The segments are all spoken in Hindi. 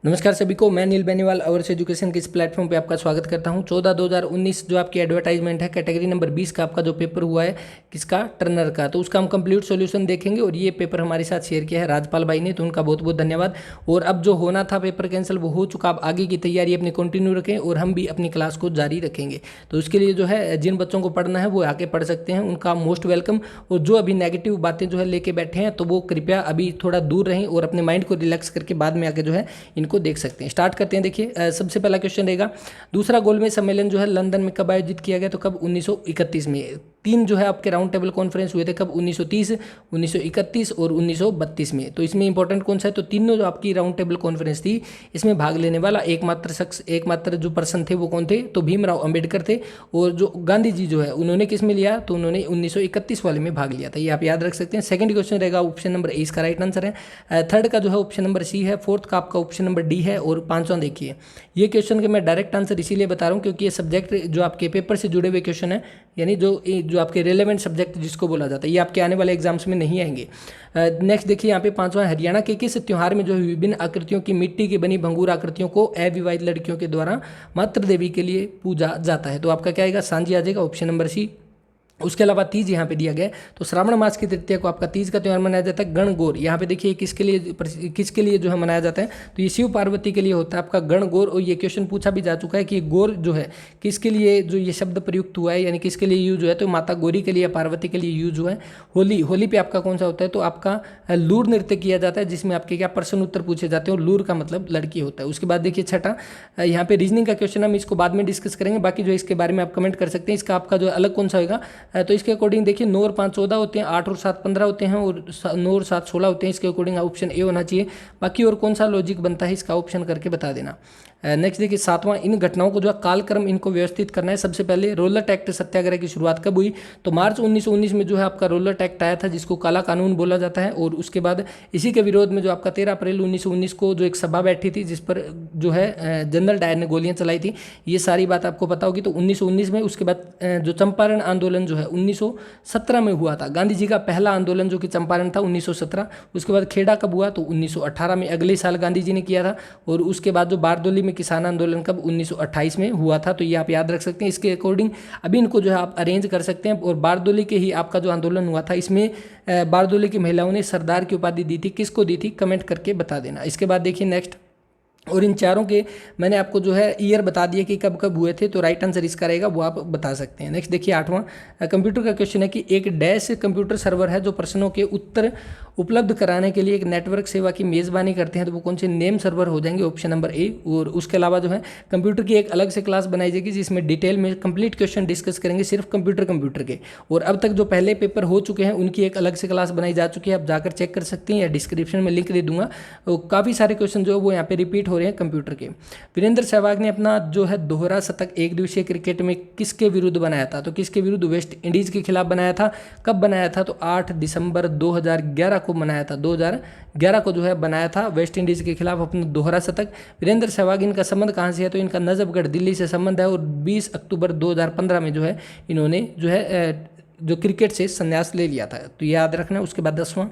नमस्कार सभी को, मैं नील बेनीवाल अवर्स एजुकेशन के इस प्लेटफॉर्म पे आपका स्वागत करता हूं। 14/2019 जो आपकी एडवर्टाइजमेंट है, कैटेगरी नंबर 20 का आपका जो पेपर हुआ है, किसका, टर्नर का, तो उसका हम कंप्लीट सॉल्यूशन देखेंगे। और ये पेपर हमारे साथ शेयर किया है राजपाल भाई ने, तो उनका बहुत बहुत धन्यवाद। और अब जो होना था पेपर कैंसिल वो हो चुका। आप आगे की तैयारी अपनी कंटिन्यू रखें और हम भी अपनी क्लास को जारी रखेंगे। तो उसके लिए जो है जिन बच्चों को पढ़ना है वो आके पढ़ सकते हैं, उनका मोस्ट वेलकम। और जो अभी नेगेटिव बातें जो है लेके बैठे हैं, तो वो कृपया अभी थोड़ा दूर रहें और अपने माइंड को रिलैक्स करके बाद में आके जो है इनको देख सकते हैं। स्टार्ट करते हैं। देखिए, सबसे पहला क्वेश्चन रहेगा, दूसरा गोलमेज सम्मेलन जो है लंदन में कब आयोजित किया गया? तो कब? 1931 में। तीन जो है आपके राउंड टेबल कॉन्फ्रेंस हुए थे, कब? 1930, 1931 और 1932 में। तो इसमें इंपॉर्टेंट कौन सा है? तो तीनों जो आपकी राउंड टेबल कॉन्फ्रेंस थी, इसमें भाग लेने वाला एकमात्र शख्स, एकमात्र जो पर्सन थे वो कौन थे? तो भीमराव अंबेडकर थे। और जो गांधी जी जो है उन्होंने किस में लिया? तो उन्होंने 1931 वाले में भाग लिया था। ये आप याद रख सकते हैं। सेकंड क्वेश्चन रहेगा ऑप्शन नंबर ए इसका राइट आंसर है। थर्ड का जो है ऑप्शन नंबर सी है। फोर्थ का आपका ऑप्शन नंबर डी है। और पांचवा देखिए, ये क्वेश्चन के मैं डायरेक्ट आंसर इसीलिए बता रहा हूँ क्योंकि ये सब्जेक्ट जो आपके पेपर से जुड़े हुए क्वेश्चन है, यानी जो आपके रेलेवेंट सब्जेक्ट जिसको बोला जाता है, ये आपके आने वाले एग्जाम्स में नहीं आएंगे। नेक्स्ट देखिए यहाँ पे पांचवा, हरियाणा के किस त्योहार में जो है विभिन्न आकृतियों की मिट्टी की बनी भंगूर आकृतियों को अविवाहित लड़कियों के द्वारा मातृ देवी के लिए पूजा जाता है? तो आपका क्या आएगा? सांझी आ जाएगा, ऑप्शन नंबर सी। उसके अलावा तीज यहाँ पे दिया गया है, तो श्रावण मास की तृतीया को आपका तीज का त्यौहार मनाया जाता है। गणगौर यहाँ पे देखिए किसके लिए जो है मनाया जाता है? तो ये शिव पार्वती के लिए होता है आपका गणगौर। और ये क्वेश्चन पूछा भी जा चुका है कि गौर जो है किसके लिए जो ये शब्द प्रयुक्त हुआ है, यानी किसके लिए यूज हुआ है? तो माता गौरी के लिए, पार्वती के लिए यूज हुआ है। होली पे आपका कौन सा होता है? तो आपका लूर नृत्य किया जाता है, जिसमें आपके क्या प्रश्न उत्तर पूछे जाते हैं, और लूर का मतलब लड़की होता है। उसके बाद देखिए छठा, यहाँ पे रीजनिंग का क्वेश्चन, हम इसको बाद में डिस्कस करेंगे। बाकी जो इसके बारे में आप कमेंट कर सकते हैं। इसका आपका जो अलग कौन सा होगा? तो इसके अकॉर्डिंग देखिए 9 और 5 14 होते हैं, 8 और 7 15 होते हैं, और 9 और 7 16 होते हैं। इसके अकॉर्डिंग ऑप्शन ए होना चाहिए। बाकी और कौन सा लॉजिक बनता है इसका ऑप्शन करके बता देना। नेक्स्ट देखिए सातवां, इन घटनाओं को जो है कालक्रम इनको व्यवस्थित करना है। सबसे पहले रोलर टैक्ट सत्याग्रह की शुरुआत कब हुई? तो मार्च 1919 में जो है आपका रोलर टैक्ट आया था, जिसको काला कानून बोला जाता है। और उसके बाद इसी के विरोध में जो आपका 13 अप्रैल 1919 को जो एक सभा बैठी थी, जिस पर जो है जनरल डायर ने गोलियां चलाई थी। ये सारी बात आपको पता होगी। तो 1919 में, उसके बाद जो चंपारण आंदोलन जो है 1917 में हुआ था। गांधी जी का पहला आंदोलन जो कि चंपारण था 1917। उसके बाद खेड़ा कब हुआ? तो 1918 में, अगले साल गांधी जी ने किया था। और उसके बाद जो बारदोली किसान आंदोलन कब? 1928 में हुआ था। तो ये आप याद रख सकते हैं। इसके अकॉर्डिंग अभी इनको जो है आप अरेंज कर सकते हैं। और बारदोली के ही आपका जो आंदोलन हुआ था, इसमें बारदोली की महिलाओं ने सरदार की उपाधि दी थी। किसको दी थी? कमेंट करके बता देना। इसके बाद देखिए नेक्स्ट, और इन चारों के मैंने आपको जो है ईयर बता दिया कि कब कब हुए थे, तो राइट आंसर इसका रहेगा, वो आप बता सकते हैं। नेक्स्ट देखिए आठवां, कंप्यूटर का क्वेश्चन है कि एक डैश कंप्यूटर सर्वर है जो प्रश्नों के उत्तर उपलब्ध कराने के लिए एक नेटवर्क सेवा की मेज़बानी करते हैं, तो वो कौन से? नेम सर्वर हो जाएंगे, ऑप्शन नंबर ए। और उसके अलावा जो है कंप्यूटर की एक अलग से क्लास बनाई जाएगी, जिसमें डिटेल में कंप्लीट क्वेश्चन डिस्कस करेंगे सिर्फ कंप्यूटर के। और अब तक जो पहले पेपर हो चुके हैं उनकी एक अलग से क्लास बनाई जा चुकी है, आप जाकर चेक कर सकते हैं, या डिस्क्रिप्शन में लिंक दे दूंगा। तो काफ़ी सारे क्वेश्चन जो है वो यहाँ पे रिपीट हो रहे हैं कंप्यूटर के। वीरेंद्र सहवाग ने अपना जो है दोहरा शतक एक दिवसीय क्रिकेट में किसके विरुद्ध बनाया था? तो किसके विरुद्ध? वेस्ट इंडीज के खिलाफ बनाया था। कब बनाया था? तो 8 दिसंबर 2011 को बनाया था। 2011 को जो है बनाया था वेस्ट इंडीज के खिलाफ अपना दोहरा शतक। वीरेंद्र सहवाग, इनका संबंध कहाँ से है? तो इनका नजफगढ़ दिल्ली से संबंध है। और 20 अक्टूबर 2015 में जो है इन्होंने जो है जो क्रिकेट से संन्यास ले लिया था। तो ये याद रखना। उसके बाद 10वां,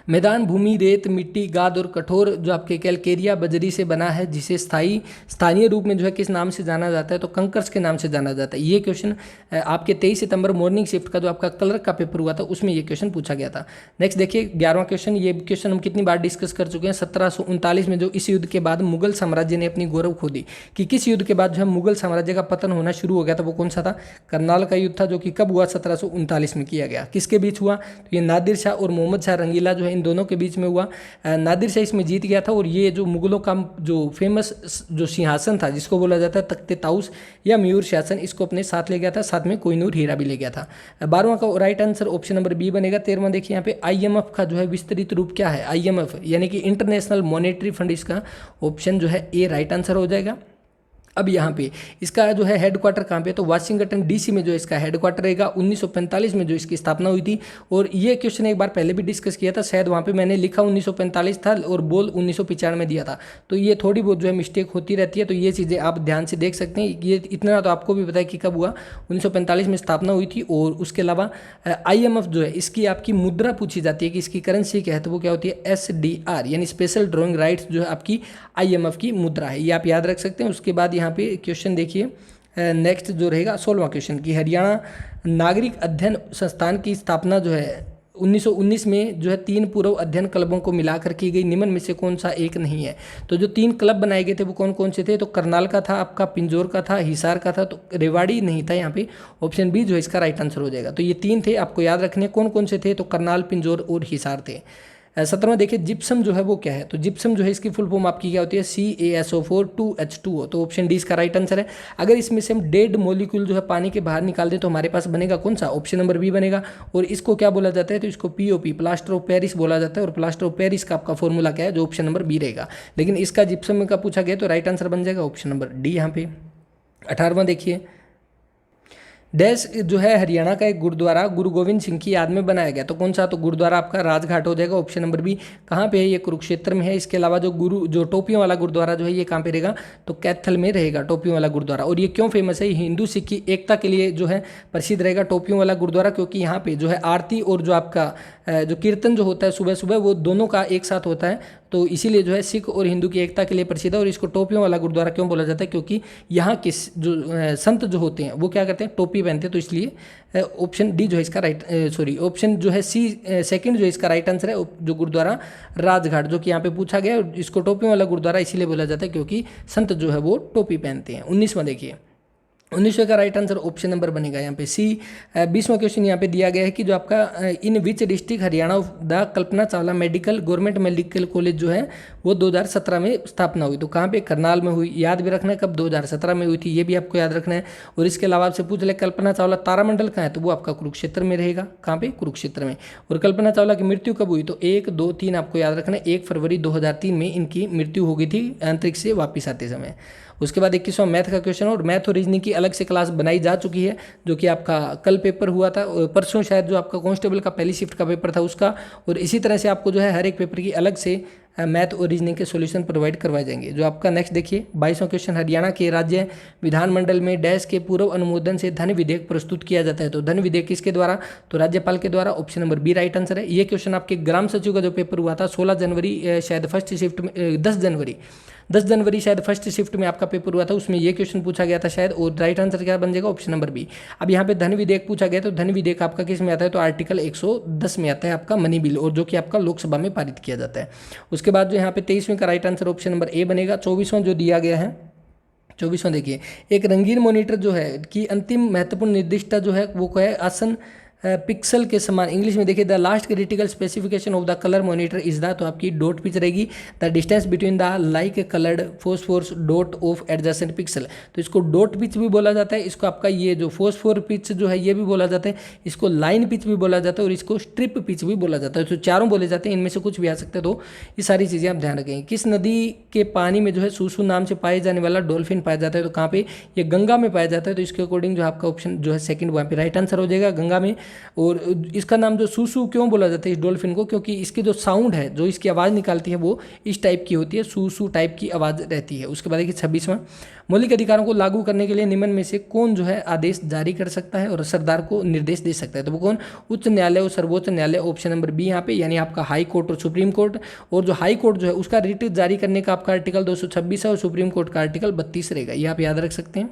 मैदान भूमि रेत मिट्टी गाद और कठोर जो आपके कैलकेरिया बजरी से बना है, जिसे स्थानीय रूप में जो है किस नाम से जाना जाता है? तो कंकर्स के नाम से जाना जाता है। ये क्वेश्चन आपके 23 सितंबर मॉर्निंग शिफ्ट का जो आपका क्लर्क का पेपर हुआ था उसमें ये क्वेश्चन पूछा गया था। नेक्स्ट देखिए 11वां क्वेश्चन, ये क्वेश्चन हम कितनी बार डिस्कस कर चुके हैं। 1739 में जो इस युद्ध के बाद मुगल साम्राज्य ने अपनी गौरव खो दी, कि किस युद्ध के बाद जो है मुगल साम्राज्य का पतन होना शुरू हो गया था, वो कौन सा था? करनाल का युद्ध था, जो कि कब हुआ? 1739 में किया गया। किसके बीच हुआ? तो ये नादिर शाह और मोहम्मद शाह रंगीला जो है इन दोनों के बीच में हुआ। नादिर शाह इसमें जीत गया था। और ये जो मुगलों का जो फेमस जो सिंहासन था, जिसको बोला जाता है तख्ते ताउस या मयूर शासन, इसको अपने साथ ले गया था। साथ में कोहिनूर हीरा भी ले गया था। 12वां का right answer option number B बनेगा। 13वां देखिए यहाँ पे IMF का जो है विस्तृत रूप क्या है? IMF यानी कि इंटरनेशनल मॉनेटरी फंड, इसका ऑप्शन जो है ए राइट आंसर हो जाएगा। अब यहाँ पे इसका जो है हेडक्वार्टर कहाँ पे है, तो वाशिंगटन डीसी में जो इसका हेडक्वार्टर रहेगा। 1945 में जो इसकी स्थापना हुई थी। और ये क्वेश्चन एक बार पहले भी डिस्कस किया था, शायद वहाँ पे मैंने लिखा 1945 था और बोल 1995 दिया था। तो ये थोड़ी बहुत जो है मिस्टेक होती रहती है, तो ये चीज़ें आप ध्यान से देख सकते हैं। ये इतना तो आपको भी पता है कि कब हुआ, 1945 में स्थापना हुई थी। और उसके अलावा IMF जो है इसकी आपकी मुद्रा पूछी जाती है कि इसकी करेंसी क्या है, तो वो क्या होती है SDR, यानी स्पेशल ड्राइंग राइट्स जो है आपकी IMF की मुद्रा है, ये आप याद रख सकते हैं। उसके बाद यहाँ पे क्वेश्चन देखिए नेक्स्ट जो रहेगा 16वां क्वेश्चन की हरियाणा नागरिक अध्ययन संस्थान की स्थापना जो है 1919 में जो है 3 पूर्व अध्ययन क्लबों को मिलाकर की गई, निम्न में से कौन सा एक नहीं है। तो जो 3 क्लब बनाए गए थे वो कौन कौन से थे, तो करनाल का था, आपका पिंजौर का था, हिसार का था, तो रेवाड़ी नहीं था यहाँ पे। ऑप्शन बी जो है इसका राइट आंसर हो जाएगा। तो ये 3 थे, आपको याद रखने कौन कौन से थे, तो करनाल, पिंजौर और हिसार थे। 17वां देखिए जिप्सम जो है वो क्या है, तो जिप्सम जो है इसकी फुल फॉर्म आपकी क्या होती है CaSO4 2H2O, तो ऑप्शन डी इसका राइट आंसर है। अगर इसमें से हम डेड मॉलिक्यूल जो है पानी के बाहर निकाल दें तो हमारे पास बनेगा कौन सा, ऑप्शन नंबर बी बनेगा। और इसको क्या बोला जाता है, तो इसको POP प्लास्टर ऑफ पेरिस बोला जाता है। और प्लास्टर ऑफ पेरिस का आपका फॉर्मूला क्या है, जो ऑप्शन नंबर बी रहेगा। लेकिन इसका जिप्सम का पूछा गया तो राइट आंसर बन जाएगा ऑप्शन नंबर डी यहाँ पे। 18वां देखिए डैश जो है हरियाणा का एक गुरुद्वारा गुरु गोविंद सिंह की याद में बनाया गया, तो कौन सा, तो गुरुद्वारा आपका राजघाट हो जाएगा, ऑप्शन नंबर बी। कहाँ पे है, ये कुरुक्षेत्र में है। इसके अलावा जो टोपियों वाला गुरुद्वारा जो है ये कहाँ पे रहेगा, तो कैथल में रहेगा टोपियों वाला गुरुद्वारा। और ये क्यों फेमस है, हिंदू सिख की एकता के लिए जो है प्रसिद्ध रहेगा टोपियों वाला गुरुद्वारा, क्योंकि यहाँ पे जो है आरती और जो आपका जो कीर्तन जो होता है सुबह सुबह वो दोनों का एक साथ होता है, तो इसीलिए जो है सिख और हिंदू की एकता के लिए प्रसिद्ध है। और इसको टोपियों वाला गुरुद्वारा क्यों बोला जाता है, क्योंकि यहाँ के जो संत जो होते हैं वो क्या करते हैं, टोपी पहनते हैं, तो इसलिए ऑप्शन डी जो है इसका ऑप्शन जो है सी सेकंड जो है इसका राइट आंसर है, जो गुरुद्वारा राजघाट जो कि यहाँ पे पूछा गया है। इसको टोपियों वाला गुरुद्वारा इसीलिए बोला जाता है क्योंकि संत जो है वो टोपी पहनते हैं। 19वां देखिए 19वें का राइट आंसर ऑप्शन नंबर बनेगा यहाँ पे सी। 20वां क्वेश्चन यहाँ पे दिया गया है कि जो आपका in which district Haryana the Kalpana Chawla medical government medical college जो है वो 2017 में स्थापना हुई, तो कहाँ पे, करनाल में हुई। याद भी रखना है कब, 2017 में हुई थी, ये भी आपको याद रखना है। और इसके अलावा आपसे पूछ ले कल्पना चावला तारामंडल कहाँ है, तो वो आपका कुरुक्षेत्र में रहेगा। कहाँ पे, कुरुक्षेत्र में। और कल्पना चावला की मृत्यु कब हुई, तो 1, 2, 3 आपको याद रखना है। 1 फरवरी 2003 में इनकी मृत्यु हो गई थी अंतरिक्ष से वापिस आते समय। उसके बाद 21वां मैथ का क्वेश्चन, और मैथ और रीजनिंग की अलग से क्लास बनाई जा चुकी है, जो कि आपका कल पेपर हुआ था, परसों शायद, जो आपका कांस्टेबल का पहली शिफ्ट का पेपर था उसका। और इसी तरह से आपको जो है हर एक पेपर की अलग से मैथ और रीजनिंग के सॉल्यूशन प्रोवाइड करवाए जाएंगे। जो आपका नेक्स्ट देखिए 22वां क्वेश्चन, हरियाणा के राज्य विधानमंडल में डैश के पूर्व अनुमोदन से धन विधेयक प्रस्तुत किया जाता है, तो धन विधेयक किसके द्वारा, तो राज्यपाल के द्वारा, option number B right answer है। ये क्वेश्चन आपके ग्राम सचिव का जो पेपर हुआ था 16 जनवरी शायद फर्स्ट शिफ्ट में, 10 जनवरी शायद फर्स्ट शिफ्ट में आपका पेपर हुआ था, उसमें ये क्वेश्चन पूछा गया था शायद। और राइट आंसर क्या बन जाएगा, ऑप्शन नंबर बी। अब यहाँ पे धन विधेयक पूछा गया, तो धन विधेयक आपका किस में आता है, तो आर्टिकल 110 में आता है आपका मनी बिल, और जो कि आपका लोकसभा में पारित किया जाता है। उसके बाद जो यहाँ पे 23वें का right answer option number A बनेगा। 24वां जो दिया गया है, 24वां देखिए, एक रंगीन मॉनिटर जो है कि अंतिम महत्वपूर्ण निर्दिष्टता जो है वो क्या है, आसन पिक्सल के समान। इंग्लिश में देखिए the last critical specification of the colour monitor is the, तो आपकी डॉट पिच रहेगी, the distance between the like coloured phosphors dot of adjacent pixel, तो इसको डॉट पिच भी बोला जाता है। इसको आपका ये जो फोस्फोर पिच जो है ये भी बोला जाता है, इसको लाइन पिच भी बोला जाता है, और इसको स्ट्रिप पिच भी बोला जाता है। तो चारों बोले जाते हैं, इनमें से कुछ भी आ सकते हैं, तो ये सारी चीज़ें आप ध्यान रखें। किस नदी के पानी में जो है सूसू नाम से पाए जाने वाला डॉल्फिन पाया जाता है, तो कहाँ पे, ये गंगा में पाया जाता है। तो इसके अकॉर्डिंग जो आपका ऑप्शन जो है सेकंड वहाँ पे राइट आंसर हो जाएगा, गंगा में। और इसका नाम जो सूसू क्यों बोला जाता है इस डॉल्फिन को, क्योंकि इसकी जो साउंड है, जो इसकी आवाज़ निकालती है वो इस टाइप की होती है, सूसू टाइप की आवाज़ रहती है। उसके बाद देखिए 26वां, मौलिक अधिकारों को लागू करने के लिए निम्न में से कौन जो है आदेश जारी कर सकता है और सरदार को निर्देश दे सकता है, तो वो कौन, उच्च न्यायालय और सर्वोच्च न्यायालय, ऑप्शन नंबर बी यहाँ पे, यानी आपका हाई कोर्ट और सुप्रीम कोर्ट। और जो हाई कोर्ट जो है उसका रिट जारी करने का आपका आर्टिकल 226 है, और सुप्रीम कोर्ट का आर्टिकल 32 रहेगा, ये आप याद रख सकते हैं।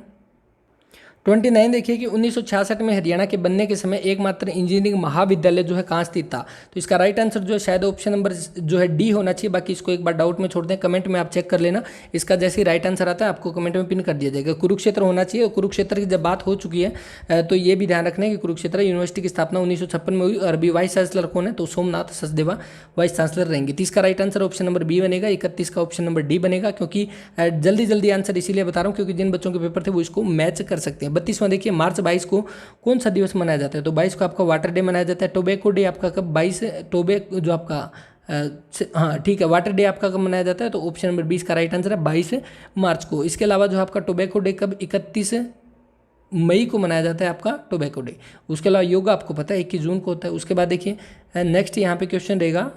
29 देखिए कि 1966 में हरियाणा के बनने के समय एकमात्र इंजीनियरिंग महाविद्यालय जो है कहाँ स्थित था, तो इसका राइट आंसर जो है शायद ऑप्शन नंबर जो है डी होना चाहिए। बाकी इसको एक बार डाउट में छोड़ दें, कमेंट में आप चेक कर लेना, इसका जैसे ही राइट आंसर आता है आपको कमेंट में पिन कर दिया जाएगा। कुरुक्षेत्र होना चाहिए, और कुरुक्षेत्र की जब बात हो चुकी है तो ये भी ध्यान रखना है कि कुरुक्षेत्र यूनिवर्सिटी की स्थापना 1956 में हुई, और अभी वाइस चांसलर कौन है, तो सोमनाथ सचदेवा वाइस चांसलर रहेंगे। 30 का right answer option number B बनेगा। 31 का ऑप्शन नंबर डी बनेगा, क्योंकि जल्दी जल्दी आंसर इसीलिए बता रहा हूँ क्योंकि जिन बच्चों के पेपर थे वो इसको मैच कर सकते हैं। 32वां देखिए, मार्च 22 को कौन सा दिवस मनाया जाता है, तो 22 को आपका वाटर डे मनाया जाता है। टोबैको डे आपका कब, 22 टोबैको जो आपका हाँ ठीक है, वाटर डे आपका कब मनाया जाता है, तो ऑप्शन नंबर 20 का राइट आंसर है 22 मार्च को। इसके अलावा जो आपका टोबैको डे कब 31 मई को मनाया जाता है आपका टोबैको डे। उसके अलावा योगा आपको पता है 21 जून को होता है। उसके बाद देखिए नेक्स्ट यहाँ पे क्वेश्चन रहेगा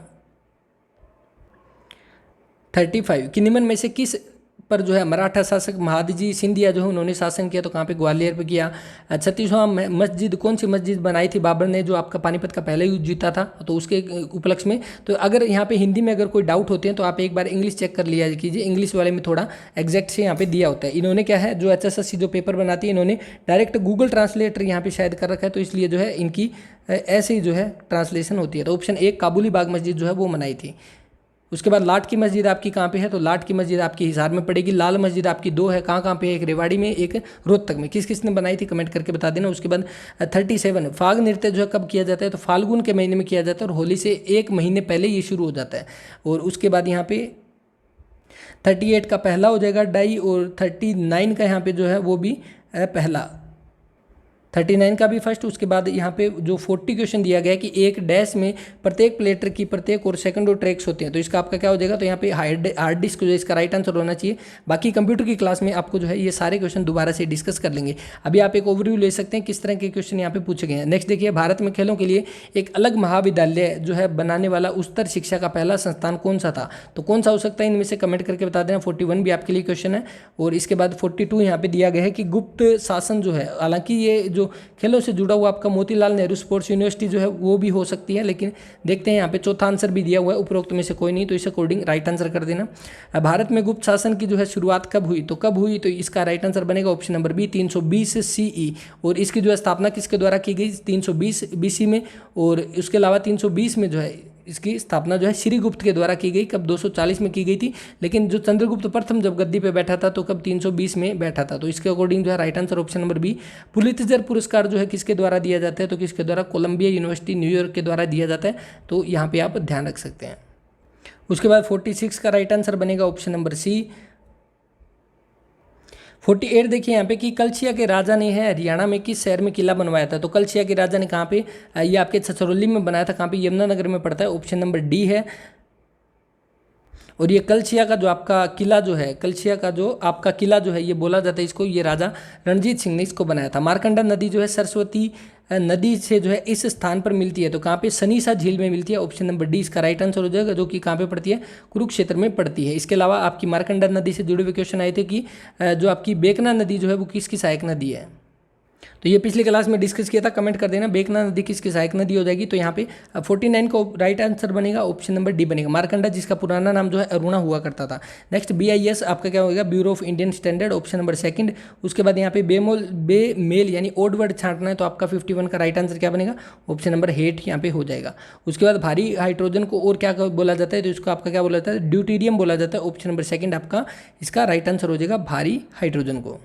35 कि निम्न में से किस पर जो है मराठा शासक महादजी सिंधिया जो है उन्होंने शासन किया, तो कहाँ पे, ग्वालियर पे किया। 36वां मस्जिद, कौन सी मस्जिद बनाई थी बाबर ने जो आपका पानीपत का पहला युद्ध जीता था, तो उसके उपलक्ष्य में। तो अगर यहाँ पे हिंदी में अगर कोई डाउट होते हैं तो आप एक बार इंग्लिश चेक कर लिया कीजिए, इंग्लिश वाले में थोड़ा एग्जैक्ट से यहाँ पे दिया होता है। इन्होंने क्या है, जो HSSC जो पेपर बनाती है इन्होंने डायरेक्ट गूगल ट्रांसलेटर यहाँ पे शायद कर रखा है, तो इसलिए जो है इनकी ऐसे ही जो है ट्रांसलेशन होती है। तो ऑप्शन 1 काबुली बाग मस्जिद जो है वो बनाई थी। उसके बाद लाट की मस्जिद आपकी कहाँ पे है, तो लाट की मस्जिद आपकी हिसार में पड़ेगी। लाल मस्जिद आपकी 2 है, कहाँ कहाँ पे है, एक रेवाड़ी में, एक रोहतक में। किस किसने बनाई थी कमेंट करके बता देना। उसके बाद 37 फाग नृत्य जो है कब किया जाता है, तो फाल्गुन के महीने में किया जाता है और होली से 1 महीने पहले ये शुरू हो जाता है। और उसके बाद यहाँ पे 38 का पहला हो जाएगा डाई, और 39 का यहाँ पे जो है वो भी पहला, 39 का भी फर्स्ट। उसके बाद यहाँ पे जो 40 क्वेश्चन दिया गया है कि एक डैश में प्रत्येक प्लेटर की प्रत्येक और सेकंड और ट्रैक्स होते हैं, तो इसका आपका क्या हो जाएगा, तो यहाँ पे हार्ड डिस्क जो है इसका राइट आंसर होना चाहिए। बाकी कंप्यूटर की क्लास में आपको जो है ये सारे क्वेश्चन दोबारा से डिस्कस कर लेंगे। अभी आप एक ओवरव्यू ले सकते हैं किस तरह के क्वेश्चन यहाँ पे पूछे गए हैं। नेक्स्ट देखिए, भारत में खेलों के लिए एक अलग महाविद्यालय जो है बनाने वाला उच्चतर शिक्षा का पहला संस्थान कौन सा था, तो कौन सा हो सकता है, इनमें से कमेंट करके बता देना। 41 भी आपके लिए क्वेश्चन है। और इसके बाद 42 यहाँ पे दिया गया है कि गुप्त शासन जो है, हालांकि ये जो खेलों से जुड़ा हुआ आपका मोतीलाल नेहरू स्पोर्ट्स यूनिवर्सिटी जो है वो भी हो सकती है, लेकिन देखते हैं यहाँ पे चौथा आंसर भी दिया हुआ है, उपरोक्त में से कोई नहीं, तो इस अकॉर्डिंग राइट आंसर कर देना। भारत में गुप्त शासन की जो है शुरुआत कब हुई, तो कब हुई, तो इसका राइट आंसर बनेगा ऑप्शन नंबर बी 320 CE। और इसकी जो है स्थापना किसके द्वारा की गई, 320 BC में। और उसके अलावा 320 में जो है इसकी स्थापना जो है श्रीगुप्त के द्वारा की गई, कब 240 में की गई थी, लेकिन जो चंद्रगुप्त प्रथम जब गद्दी पे बैठा था तो कब 320 में बैठा था। तो इसके अकॉर्डिंग जो है right answer option number B. Pulitzer पुरस्कार जो है किसके द्वारा दिया जाता है, तो किसके द्वारा, कोलंबिया यूनिवर्सिटी न्यूयॉर्क के द्वारा दिया जाता है, तो यहाँ पे आप ध्यान रख सकते हैं। उसके बाद 46 का राइट आंसर बनेगा ऑप्शन नंबर सी। 48 देखिए यहाँ पे कि कलछिया के राजा ने है हरियाणा में किस शहर में किला बनवाया था, तो कलछिया के राजा ने कहाँ पे, ये आपके छछरौली में बनाया था, कहाँ पे, यमुनानगर में पड़ता है, ऑप्शन नंबर डी है। और ये कलछिया का जो आपका किला जो है, कलछिया का जो आपका किला जो है ये बोला जाता है इसको, ये राजा रणजीत सिंह ने इसको बनाया था। मारकंडा नदी जो है सरस्वती नदी से जो है इस स्थान पर मिलती है, तो कहाँ पे, सनीसा झील में मिलती है, ऑप्शन नंबर डी इसका राइट आंसर हो जाएगा, जो कि कहाँ पे पड़ती है, कुरुक्षेत्र में पड़ती है। इसके अलावा आपकी मारकंडा नदी से जुड़े हुए क्वेश्चन आए थे कि जो आपकी बेकना नदी जो है वो किसकी सहायक नदी है, तो ये पिछली क्लास में डिस्कस किया था, कमेंट कर देना बेकना नदी किसकी सहायक नदी हो जाएगी। तो यहाँ पे 49 का राइट आंसर बनेगा ऑप्शन नंबर डी बनेगा, मारकंडा जिसका पुराना नाम जो है अरुणा हुआ करता था। नेक्स्ट BIS आपका क्या होगा, bureau of Indian standard, option number second. उसके बाद यहाँ पे बेमेल यानी ओड वर्ड छांटना है, तो आपका 51 का राइट आंसर क्या बनेगा, ऑप्शन नंबर हेट यहाँ पे हो जाएगा। उसके बाद भारी हाइड्रोजन को और क्या बोला जाता है, तो इसको आपका क्या बोला जाता है, ड्यूटीरियम बोला जाता है, ऑप्शन नंबर सेकंड आपका इसका राइट आंसर हो जाएगा भारी हाइड्रोजन को।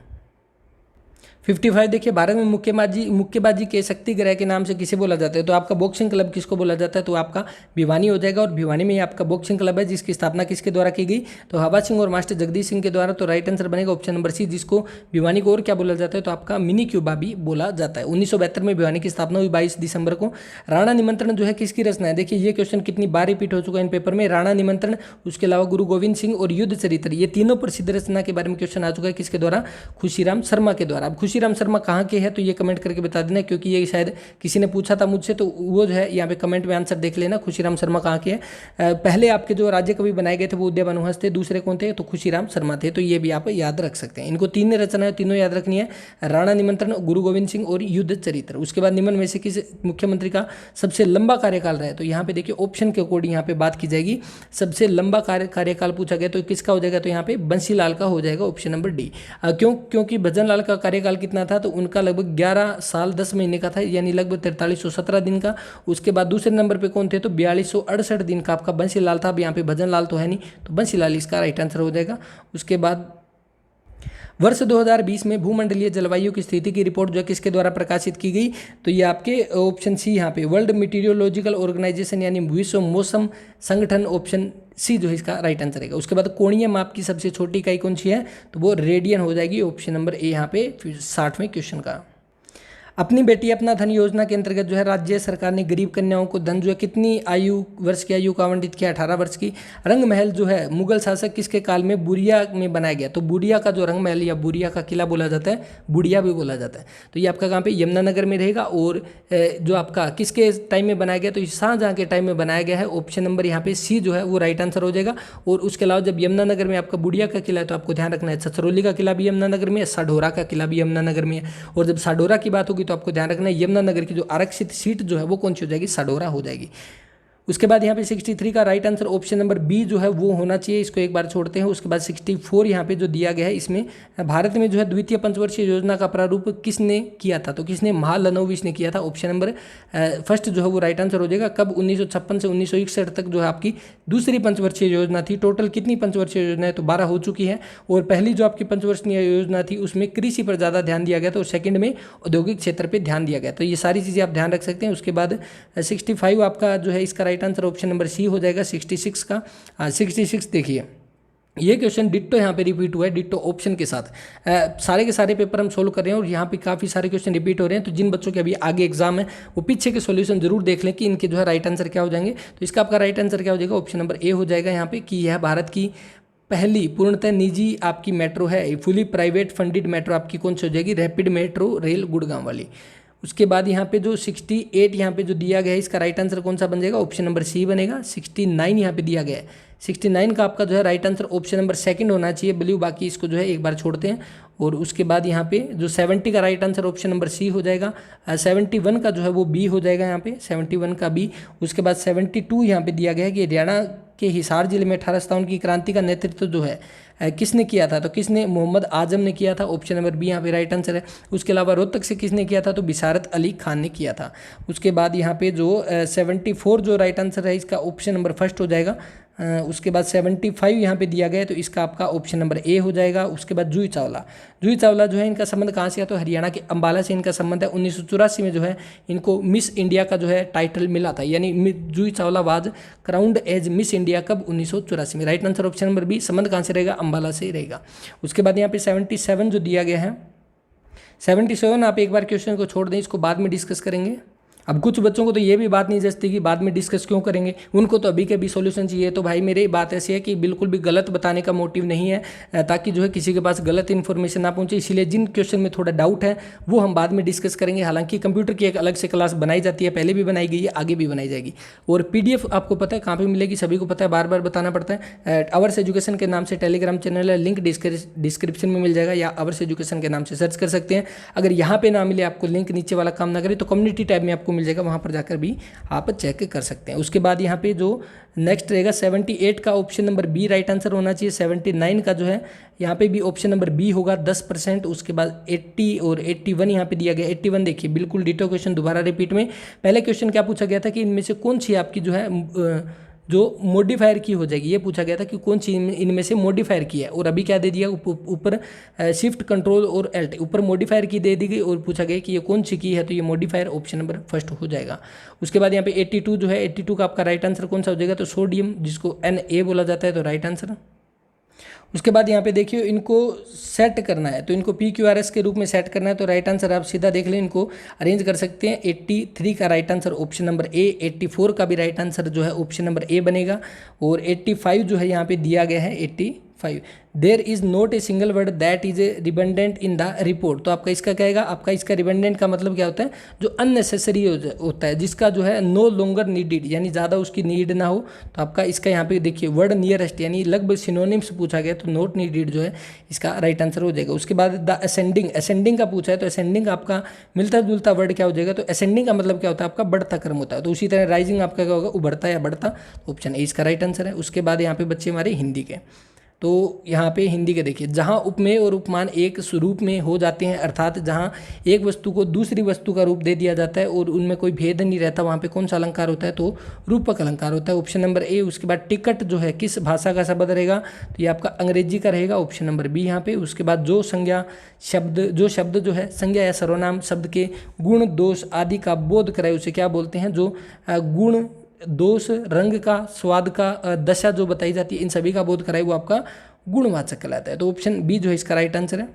55 देखिए, भारत में मुक्केबाजी के शक्ति ग्रह के नाम से किसे बोला जाता है, तो आपका बॉक्सिंग क्लब किसको बोला जाता है, तो आपका भिवानी हो जाएगा। और भिवानी में आपका बॉक्सिंग क्लब है जिसकी स्थापना किसके द्वारा की गई, तो हवा सिंह और मास्टर जगदीश सिंह के द्वारा। तो राइट आंसर बनेगा ऑप्शन नंबर सी, जिसको भिवानी को और क्या बोला जाता है, तो आपका मिनी क्यूबा भी बोला जाता है। 1972 में भिवानी की स्थापना हुई 22 दिसंबर को। राणा निमंत्रण जो है किसकी रचना है, देखिए ये क्वेश्चन कितनी बार रिपीट हो चुका है इन पेपर में। राणा निमंत्रण, उसके अलावा गुरु गोविंद सिंह और युद्ध चरित्र, ये तीनों प्रसिद्ध रचना के बारे में क्वेश्चन आ चुका है, किसके द्वारा, खुशीराम शर्मा के द्वारा। अब खुशीराम शर्मा कहाँ है, तो ये कमेंट करके बता देना, क्योंकि ये शायद किसी ने पूछा था मुझसे, तो वो जो है यहाँ पे कमेंट में आंसर देख लेना, खुशीराम शर्मा कहाँ के हैं। पहले आपके जो राज्य कवि बनाए गए थे वो उदय भानुहंस थे, दूसरे कौन थे, तो खुशीराम शर्मा थे। तो ये भी आप याद रख सकते हैं, इनको तीन रचना है, तीनों याद रखनी है, राणा निमंत्रण, गुरु गोविंद सिंह और युद्ध चरित्र। उसके बाद निम्न में से किस मुख्यमंत्री का सबसे लंबा कार्यकाल रहा है, तो यहाँ पे देखिए ऑप्शन के अकॉर्डिंग यहाँ पे बात की जाएगी। सबसे लंबा कार्यकाल पूछा गया तो किसका हो जाएगा, तो यहाँ पे बंसीलाल का हो जाएगा, ऑप्शन नंबर डी। क्योंकि भजनलाल का कार्यकाल कितना था, तो उनका लगभग 11 साल 10 महीने का था, यानी लगभग 4317 दिन का। उसके बाद दूसरे नंबर पे कौन थे, तो 4268 दिन का आपका बंसीलाल था। अब यहाँ पे भजनलाल तो है नहीं, तो बंसीलाल इसका राइट आंसर हो जाएगा। उसके बाद वर्ष 2020 में भूमंडलीय जलवायु की स्थिति की रिपोर्ट जो है किसके द्वारा प्रकाशित की गई, तो ये आपके ऑप्शन सी यहाँ पे वर्ल्ड मीटीरियोलॉजिकल ऑर्गेनाइजेशन यानी विश्व मौसम संगठन, ऑप्शन सी जो है इसका राइट आंसर है। उसके बाद कोणीय माप की सबसे छोटी इकाई कौन सी है, तो वो रेडियन हो जाएगी, ऑप्शन नंबर ए यहाँ पे 60वें क्वेश्चन का। अपनी बेटी अपना धन योजना के अंतर्गत जो है राज्य सरकार ने गरीब कन्याओं को धन जो है कितनी वर्ष की आयु को आवंटित किया, 18 वर्ष की। रंग महल जो है मुगल शासक किसके काल में बुढ़िया में बनाया गया, तो बुढ़िया का जो रंग महल या बुढ़िया का किला बोला जाता है, बुढ़िया भी बोला जाता है। तो ये आपका कहाँ पे यमुनानगर में रहेगा। और जो आपका किसके टाइम में बनाया गया, तो शाहजहाँ के टाइम में बनाया गया है। ऑप्शन नंबर यहाँ पे सी जो है वो राइट आंसर हो जाएगा। और उसके अलावा जब यमुनानगर में आपका बुढ़िया का किला है तो आपको ध्यान रखना है छछरौली का किला भी यमुनानगर में है, साढौरा का किला भी यमुनानगर में है। और जब साढौरा की बात होगी तो आपको ध्यान रखना है यमुनानगर की जो आरक्षित सीट जो है वो कौन सी हो जाएगी, साढौरा हो जाएगी। उसके बाद यहाँ पे 63 का right answer option number B जो है वो होना चाहिए, इसको एक बार छोड़ते हैं। उसके बाद 64 यहाँ पे जो दिया गया है, इसमें भारत में जो है द्वितीय पंचवर्षीय योजना का प्रारूप किसने किया था, तो किसने, महालनोबिस ने किया था। ऑप्शन नंबर फर्स्ट जो है वो राइट आंसर हो जाएगा। कब, 1956 से 1961 तक जो है आपकी दूसरी पंचवर्षीय योजना थी। टोटल कितनी पंचवर्षीय योजना है, तो 12 हो चुकी है। और पहली जो आपकी पंचवर्षीय योजना थी उसमें कृषि पर ज़्यादा ध्यान दिया गया था और सेकंड में औद्योगिक क्षेत्र पर ध्यान दिया गया। तो ये सारी चीज़ें आप ध्यान रख सकते हैं। उसके बाद 65 आपका जो है इसका right answer option number C हो जाएगा। 66 का 66 देखिए, ये क्वेश्चन डिट्टो यहाँ पे रिपीट हुआ है, डिट्टो ऑप्शन के साथ। सारे के सारे पेपर हम सोल्व कर रहे हैं और यहाँ पे काफ़ी सारे क्वेश्चन रिपीट हो रहे हैं। तो जिन बच्चों के अभी आगे एग्जाम है वो पीछे के सॉल्यूशन जरूर देख लें कि इनके जो है राइट आंसर क्या हो जाएंगे। तो इसका आपका राइट आंसर क्या हो जाएगा, ऑप्शन नंबर ए हो जाएगा यहाँ पे, कि यह भारत की पहली पूर्णतः निजी आपकी मेट्रो है। फुली प्राइवेट फंडेड मेट्रो आपकी कौन सी हो जाएगी, रैपिड मेट्रो रेल गुड़गांव वाली। उसके बाद यहाँ पे जो 68 यहाँ पे जो दिया गया है इसका राइट आंसर कौन सा बन जाएगा, ऑप्शन नंबर सी बनेगा। 69 यहाँ पे दिया गया है, 69 का आपका जो है right answer option number second होना चाहिए ब्लू, बाकी इसको जो है एक बार छोड़ते हैं। और उसके बाद यहाँ पे जो 70 का right answer option number C हो जाएगा। 71 का जो है वो बी हो जाएगा यहाँ पे, 71 का बी। उसके बाद 72 यहाँ पे दिया गया है कि हरियाणा के हिसार जिले में 1857 की क्रांति का नेतृत्व जो है किसने किया था, तो किसने, मोहम्मद आजम ने किया था। ऑप्शन नंबर बी यहाँ पे राइट आंसर है। उसके अलावा रोहतक से किसने किया था, तो बिसारत अली खान ने किया था। उसके बाद यहाँ पे जो 74 जो राइट आंसर है इसका ऑप्शन नंबर फर्स्ट हो जाएगा। उसके बाद 75 यहाँ पे दिया गया है तो इसका आपका ऑप्शन नंबर ए हो जाएगा। उसके बाद जूही चावला, जूही चावला जो है इनका संबंध कहाँ से है, तो हरियाणा के अंबाला से इनका संबंध है। 1984 में जो है इनको मिस इंडिया का जो है टाइटल मिला था, यानी Juhi Chawla was crowned as Miss India कब, 1984 में। Right answer option number B, संबंध कहाँ से रहेगा, अंबाला से रहेगा। उसके बाद यहाँ पे 77 जो दिया गया है, 77 आप एक बार क्वेश्चन को छोड़ दें, इसको बाद में डिस्कस करेंगे। अब कुछ बच्चों को तो ये भी बात नहीं जचती कि बाद में डिस्कस क्यों करेंगे, उनको तो अभी के अभी सॉल्यूशन चाहिए। तो भाई मेरी बात ऐसी है कि बिल्कुल भी गलत बताने का मोटिव नहीं है, ताकि जो है किसी के पास गलत इन्फॉर्मेशन ना पहुंचे। इसीलिए जिन क्वेश्चन में थोड़ा डाउट है वो हम बाद में डिस्कस करेंगे। हालांकि कंप्यूटर की एक अलग से क्लास बनाई जाती है, पहले भी बनाई गई है, आगे भी बनाई जाएगी। और PDF आपको पता है कहाँ पर मिलेगी, सभी को पता है, बार बार बताना पड़ता है। अवर्स एजुकेशन के नाम से टेलीग्राम चैनल है, लिंक डिस्क्रिप्शन में मिल जाएगा, या अवर्स एजुकेशन के नाम से सर्च कर सकते हैं। अगर यहाँ पे ना मिले आपको लिंक, नीचे वाला काम ना करे, तो कम्युनिटी टैब में आपको मिल जाएगा, वहाँ पर जाकर भी आप चेक कर सकते हैं। उसके बाद यहाँ पे जो नेक्स्ट रहेगा 78 का option number B right answer होना चाहिए। 79 का जो है यहाँ पे भी ऑप्शन नंबर बी होगा, 10%। उसके बाद 80 और 81 यहाँ पे दिया गया। 81 देखिए बिल्कुल डिटो क्वेश्चन दोबारा रिपीट में। पहले क्वेश्चन क्या पूछा गया था कि इनमें से कौन सी आपकी जो है जो मॉडिफायर की हो जाएगी, ये पूछा गया था कि कौन सी इनमें से मॉडिफायर की है। और अभी क्या दे दिया, ऊपर शिफ्ट कंट्रोल और एल्ट, ऊपर मॉडिफायर की दे दी गई और पूछा गया कि ये कौन सी की है, तो ये मॉडिफायर ऑप्शन नंबर फर्स्ट हो जाएगा। उसके बाद यहाँ पे 82 जो है, 82 का आपका राइट आंसर कौन सा हो जाएगा, तो सोडियम, जिसको Na बोला जाता है, तो राइट आंसर। उसके बाद यहाँ पे देखिए इनको सेट करना है, तो इनको PQRS के रूप में सेट करना है, तो राइट आंसर आप सीधा देख लें, इनको अरेंज कर सकते हैं। 83 का right answer option number A, 84 का भी राइट आंसर जो है ऑप्शन नंबर ए बनेगा। और 85 जो है यहाँ पे दिया गया है 85। There is not a single word that is redundant in the report, तो आपका इसका क्या आएगा, आपका इसका रिबंडेंट का मतलब क्या होता है, जो अननेसेसरी होता है, जिसका जो है नो लॉन्गर नीडेड, यानी ज़्यादा उसकी नीड ना हो। तो आपका इसका यहाँ पे देखिए वर्ड नियरेस्ट, यानी लगभग सिनोनिम्स पूछा गया, तो नॉट नीडेड जो है इसका राइट आंसर हो जाएगा। उसके बाद द असेंडिंग, असेंडिंग का पूछा है, तो असेंडिंग आपका मिलता जुलता वर्ड क्या हो जाएगा, तो असेंडिंग का मतलब क्या होता है, आपका बढ़ता क्रम होता है। तो उसी तरह राइजिंग आपका क्या होगा, उभरता या बढ़ता, ऑप्शन ए इसका राइट आंसर है। उसके बाद यहाँ पे बच्चे हमारे हिंदी के, तो यहाँ पे हिंदी के देखिए, जहाँ उपमेय और उपमान एक स्वरूप में हो जाते हैं, अर्थात जहाँ एक वस्तु को दूसरी वस्तु का रूप दे दिया जाता है और उनमें कोई भेद नहीं रहता, वहाँ पे कौन सा अलंकार होता है, तो रूपक अलंकार होता है, ऑप्शन नंबर ए। उसके बाद टिकट जो है किस भाषा का शब्द रहेगा, तो ये आपका अंग्रेजी का रहेगा, ऑप्शन नंबर बी यहाँ पे। उसके बाद जो संज्ञा शब्द, जो शब्द जो है संज्ञा या सर्वनाम शब्द के गुण दोष आदि का बोध कराए, उसे क्या बोलते हैं, जो गुण दोष रंग का स्वाद का दशा जो बताई जाती है, इन सभी का बोध कराए वो आपका गुणवाचक कहलाता है। तो ऑप्शन बी जो है इसका राइट आंसर है।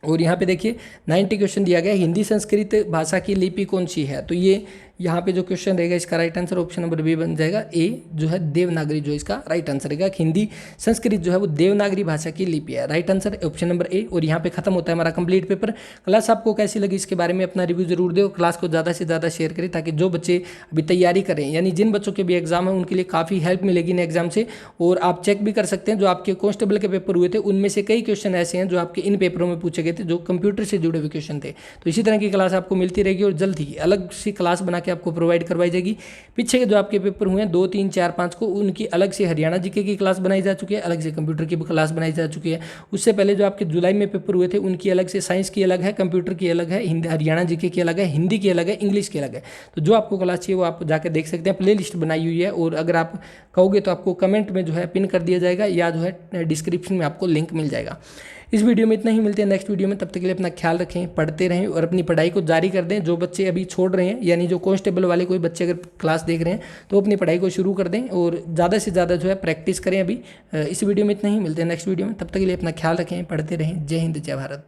और यहाँ पे देखिए 90 क्वेश्चन दिया गया है, हिंदी संस्कृत भाषा की लिपि कौन सी है। तो ये यहाँ पे जो क्वेश्चन रहेगा इसका right answer option number B बन जाएगा, ए जो है देवनागरी जो इसका राइट आंसर रहेगा। हिंदी संस्कृत जो है वो देवनागरी भाषा की लिपि है, right answer option number A. और यहाँ पे खत्म होता है हमारा कंप्लीट पेपर। क्लास आपको कैसी लगी इसके बारे में अपना रिव्यू जरूर दो, क्लास को ज़्यादा से ज़्यादा शेयर करें ताकि जो बच्चे अभी तैयारी करें, यानी जिन बच्चों के भी एग्जाम है उनके लिए काफ़ी हेल्प मिलेगी इन एग्जाम से। और आप चेक भी कर सकते हैं जो आपके कांस्टेबल के पेपर हुए थे उनमें से कई क्वेश्चन ऐसे हैं जो आपके इन पेपरों में पूछे गए थे जो कंप्यूटर से जुड़े हुए क्वेश्चन थे। तो इसी तरह की क्लास आपको मिलती रहेगी और जल्द ही अलग सी क्लास बना के आपको प्रोवाइड करवाई जाएगी। पीछे के जो आपके पेपर हुए हैं 2, 3, 4, 5 को, उनकी अलग से हरियाणा जीके की क्लास बनाई जा चुकी है, अलग से कंप्यूटर की क्लास बनाई जा चुकी है। उससे पहले जो आपके जुलाई में पेपर हुए थे उनकी अलग से, साइंस की अलग है, कंप्यूटर की अलग है, हरियाणा जीके की अलग है, हिंदी की अलग है, इंग्लिश की अलग है। तो जो आपको क्लास चाहिए वो आप जाकर देख सकते हैं, प्ले लिस्ट बनाई हुई है। और अगर आप कहोगे तो आपको कमेंट में जो है पिन कर दिया जाएगा या जो है डिस्क्रिप्शन में आपको लिंक मिल जाएगा। इस वीडियो में इतना ही, मिलते हैं नेक्स्ट वीडियो में। तब तक के लिए अपना ख्याल रखें, पढ़ते रहें और अपनी पढ़ाई को जारी कर दें। जो बच्चे अभी छोड़ रहे हैं, यानी जो कांस्टेबल वाले कोई बच्चे अगर क्लास देख रहे हैं तो अपनी पढ़ाई को शुरू कर दें और ज़्यादा से ज़्यादा जो है प्रैक्टिस करें। अभी इस वीडियो में इतना ही, मिलते हैं नेक्स्ट वीडियो में। तब तक के लिए अपना ख्याल रखें, पढ़ते रहें। जय हिंद, जय भारत।